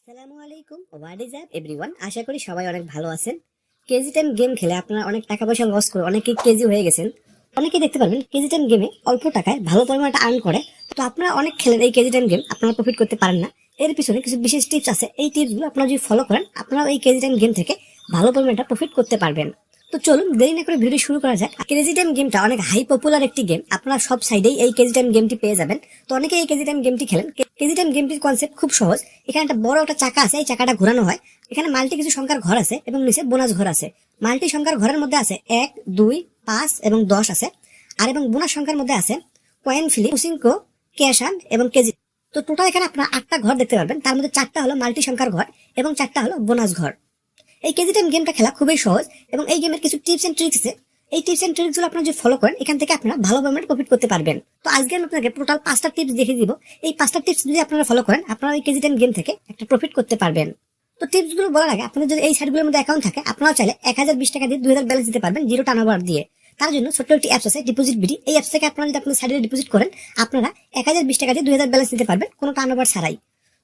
আসসালামু আলাইকুম, what is up everyone. আশা করি সবাই অনেক ভালো আছেন। কেজি টাইম গেম খেলে আপনারা অনেক টাকা পয়সা লস করে অনেকেই কেজি হয়ে গেছেন। অনেকেই দেখতে পারবেন কেজি টাইম গেমে অল্প টাকায় ভালো পরিমাণে আর্ন করে। তো আপনারা অনেক খেলেন এই কেজি টাইম গেম, আপনারা প্রফিট করতে পারেন না। এর পিছনে কিছু বিশেষ টিপস আছে। এই টিপসগুলো আপনারা যদি ফলো করেন, আপনারা এই কেজি টাইম গেম থেকে ভালো পরিমাণে প্রফিট করতে পারবেন। তো চলুন দেরি না করে ভিডিও শুরু করা যাক। কেজি টাইম গেমটা অনেক হাই পপুলার একটি গেম, আপনারা সব সাইডেই এই কেজি টাইম গেমটি পেয়ে যাবেন। তো অনেকে এই কেজি টাইম গেমটি খেলেন। কেজি টাইম গেমটির কনসেপ্ট খুব সহজ। এখানে একটা বড় একটা চাকা আছে, এই চাকাটা ঘোরানো হয়। এখানে মাল্টি কিছু সংখ্যার ঘর আছে এবং নিচে বোনাস ঘর আছে। মাল্টি সংখ্যার ঘরের মধ্যে আছে 1, 2, 5 এবং 10 আছে। আর এবং বোনাস সংখ্যার মধ্যে আছে কয়েন ফ্লিপ, পুসিঙ্কো, ক্যাশান এবং কেজি। তো টোটাল এখানে আপনারা 8টা ঘর দেখতে পারবেন। তার মধ্যে 4টা হলো মাল্টি সংখ্যার ঘর এবং 4টা হলো বোনাস ঘর। এই কেজি টাইম গেমটা খেলা খুবই সহজ এবং এই গেমের কিছু টিপস এন্ড ট্রিক্স আছে। এই টিপস এন্ড ট্রিক্স গুলো আপনারা যদি ফলো করেন, এখান থেকে আপনারা ভালো পরিমাণে প্রফিট করতে পারবেন। তো আজকে আমি আপনাকে টোটাল 5টা টিপস দেখিয়ে দিব। এই 5টা টিপস যদি আপনারা ফলো করেন, আপনারা এই কেজি টাইম গেম থেকে একটা প্রফিট করতে পারবেন। তো টিপস গুলো বলার আগে, আপনাদের যদি এই সাইটগুলোর মধ্যে অ্যাকাউন্ট থাকে, আপনারা চাইলে 1020 টাকা দিয়ে 2000 ব্যালেন্স দিতে পারবেন জিরো টার্নওভার দিয়ে। তার জন্য ছোট্ট একটি অ্যাপস আছে ডিপোজিট বিডি। এই অ্যাপস থেকে আপনারা যদি আপনার সাইডে ডিপোজিট করেন, আপনারা 1020 টাকা দিয়ে 2000 ব্যালেন্স দিতে পারবেন কোনো টার্নওভার ছাড়াই।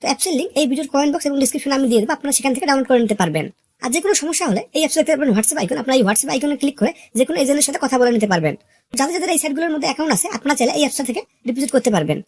তো অ্যাপসের লিংক এই ভিডিওর কমেন্ট বক্স এবং ডিসক্রিপশনে আমি দিয়ে দেবো, আপনারা সেখান থেকে ডাউনলোড করে নিতে পারবেন। আর যে কোনো সমস্যা হলে এই অ্যাপসে দেখতে পারবেন হোয়াটসঅ্যাপ আইকন, আপনারা এই হোয়াটসঅ্যাপ আইকনে ক্লিক করে যে কোনো এজেন্টের সাথে কথা বলে নিতে পারবেন। যাদের যাদের এই সাইটগুলোর মধ্যে অ্যাকাউন্ট আছে, আপনারা চাইলে এই অ্যাপসটা থেকে ডিপোজিট করতে পারবেন।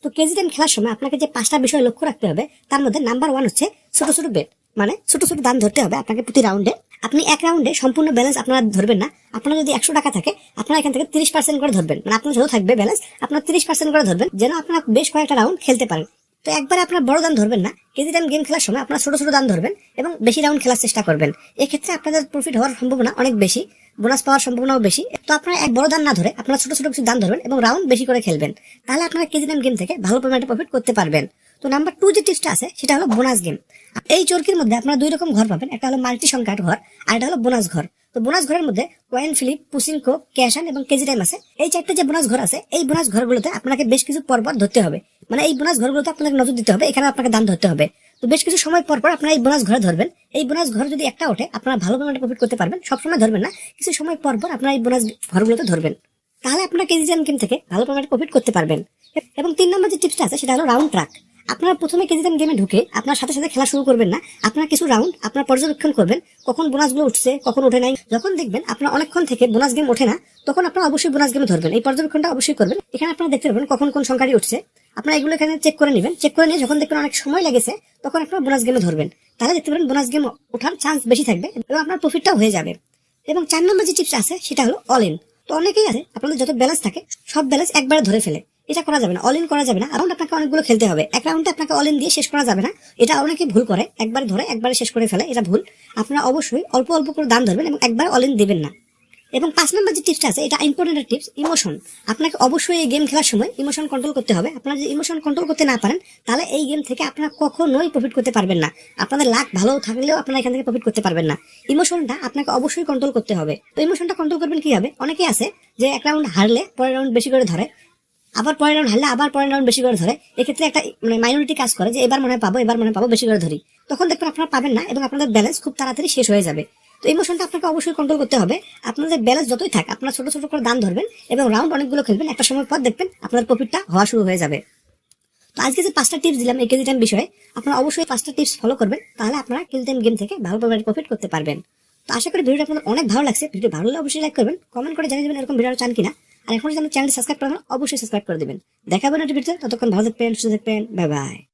তো কেজি টাইম খেলার সময় আপনাকে যে 5টা বিষয় লক্ষ্য রাখতে হবে, তার মধ্যে নাম্বার 1 হচ্ছে ছোট ছোট বেট, মানে ছোট ছোট দান ধরতে হবে আপনাকে প্রতি রাউন্ডে। আপনি এক রাউন্ডে সম্পূর্ণ ব্যালেন্স আপনারা ধরবেন না। আপনার যদি 100 টাকা থাকে, আপনারা এখান থেকে 30% করে ধরবেন। মানে আপনার যত থাকবে ব্যালেন্স, আপনার 30% করে ধরবেন, যেন আপনারা বেশ কয়েকটা রাউন্ড খেলতে পারেন। তো একবারে আপনার বড় দান ধরবেন না। কেজি টাইম গেম খেলার সময় আপনারা ছোট ছোট দান ধরবেন এবং বেশি রাউন্ড খেলার চেষ্টা করবেন। এক্ষেত্রে আপনাদের প্রফিট হওয়ার সম্ভাবনা অনেক বেশি, বোনাস পাওয়ার সম্ভাবনাও বেশি। তো আপনারা এক বড় দান না ধরে আপনারা ছোট ছোট কিছু দান ধরবেন এবং রাউন্ড বেশি করে খেলবেন। তাহলে আপনারা কেজি টাইম গেম থেকে ভালো পরিমাণে প্রফিট করতে পারবেন। তো নাম্বার 2 যে টিপসটা আছে, সেটা হলো বোনাস গেম। এই চরকির মধ্যে আপনারা 2 রকম ঘর পাবেন, একটা হলো মাল্টি সংখ্যার ঘর আর একটা হলো বোনাস ঘর। তো বোনাস ঘরের মধ্যে কয়েন ফ্লিপ, পুসিঙ্কো, ক্যাশান এবং কেজি টাইম আছে। এই 4টে যে বোনাস ঘর আছে, এই বোনাস ঘরগুলোতে আপনাকে বেশ কিছু পরপর ধরতে হবে। মানে এই বোনাস ঘরগুলোতে আপনাকে নজর দিতে হবে, এখানে আপনাকে দান ধরতে হবে। তো বেশ কিছু সময় পর পর আপনারা এই বোনাস ঘরে ধরবেন। এই বোনাস ঘর যদি একটা ওঠে, আপনারা ভালো পরিমাণে প্রফিট করতে পারবেন। সবসময় ধরবেন না, কিছু সময় পর পর আপনারা এই বোনাস ঘরগুলোতে ধরবেন। তাহলে আপনারা কেজি টাইম গেম থেকে ভালো পরিমাণে প্রফিট করতে পারবেন। এবং 3 নম্বর যে টিপসটা আছে, সেটা হলো রাউন্ড ট্র্যাক। আপনারা প্রথমে কেজি টাইম গেমে ঢুকে আপনার সাথে সাথে খেলা শুরু করবেন না। আপনারা কিছু রাউন্ড আপনারা পর্যবেক্ষণ করবেন, কখন বোনাসগুলো উঠছে, কখন ওঠে নাই। যখন দেখবেন আপনার অনেকক্ষণ থেকে বোনাস গেম ওঠে না, তখন আপনারা অবশ্যই বোনাস গেমে ধরবেন। এই পর্যবেক্ষণটা অবশ্যই করবেন। এখানে আপনারা দেখতে পারবেন কখন কোন সংখ্যাটি উঠছে। আপনারা এগুলো এখানে চেক করে নেবেন। চেক করে নিয়ে যখন দেখবেন অনেক সময় লেগেছে, তখন আপনারা বোনাস গেমে ধরবেন। তাহলে দেখতে পারেন বোনাস গেম ওঠার চান্স বেশি থাকবে এবং আপনার প্রফিটটাও হয়ে যাবে। এবং 4 নম্বর যে টিপস আছে, সেটা হলো অল ইন। তো অনেকেই আছে আপনাদের যত ব্যালেন্স থাকে সব ব্যালেন্স একবারে ধরে ফেলে। এটা করা যাবে না, অল ইন করা যাবে না। রাউন্ড আপনাকে অনেকগুলো খেলতে হবে, এক রাউন্ডে আপনাকে অল ইন দিয়ে শেষ করা যাবে না। এটা অনেকে ভুল করে, একবারে ধরে একবারে শেষ করে ফেলে, এটা ভুল। আপনারা অবশ্যই অল্প অল্প করে দান ধরবেন এবং একবার অল ইন দেবেন না। এবং 5 নম্বর যে টিপসটা আছে, এটা ইম্পর্টেন্ট টিপস, ইমোশন। আপনাকে অবশ্যই এই গেম খেলার সময় ইমোশন কন্ট্রোল করতে হবে। আপনারা যদি ইমোশন কন্ট্রোল করতে না পারেন, তাহলে এই গেম থেকে আপনারা কখনোই প্রফিট করতে পারবেন না। আপনাদের লাক ভালো থাকলেও আপনারা এখান থেকে প্রফিট করতে পারবেন না। ইমোশনটা আপনাকে অবশ্যই কন্ট্রোল করতে হবে। তো ইমোশনটা কন্ট্রোল করবেন কিভাবে? অনেকেই আছে যে এক রাউন্ড হারলে পরের রাউন্ড বেশি করে ধরে, আবার পরের রাউন্ড হারলে আবার পরের রাউন্ড বেশি করে ধরে। এক্ষেত্রে একটা মানে মাইনরিটি কাজ করে যে এবার মনে হয় পাবো, এবার মনে হয় পাবো, বেশি করে ধরি। তখন দেখবেন আপনারা পাবেন না এবং আপনাদের ব্যালেন্স খুব তাড়াতাড়ি শেষ হয়ে যাবে। তো ইমোশনটা আপনাকে অবশ্যই কন্ট্রোল করতে হবে। আপনাদের ব্যালেন্স যতই থাক, আপনারা ছোট ছোট করে দান ধরবেন এবং রাউন্ড অনেকগুলো খেলবেন। একটা সময় পর দেখবেন আপনাদের প্রফিটটা হওয়া শুরু হয়ে যাবে। তো আজকে যে 5টা টিপস দিলাম এই কেজি টাইম বিষয়ে, আপনারা অবশ্যই 5টা টিপস ফলো করবেন। তাহলে আপনারা কেজি টাইম গেম থেকে ভালো পরিমাণে প্রফিট করতে পারবেন। তো আশা করি ভিডিওটা আপনাদের অনেক ভালো লাগছে। ভিডিও ভালো লাগলে অবশ্যই লাইক করবেন, কমেন্ট করে জানিয়ে দেবেন এরকম ভিডিও চান কিনা। আর এখন যদি চ্যানেল সাবস্ক্রাইব করেন, অবশ্যই সাবস্ক্রাইব করে দিবেন। দেখাবেন একটা ভিডিওতে, ততক্ষণ ভালো থাকবেন, সুস্থ থাকবেন, বাই বাই।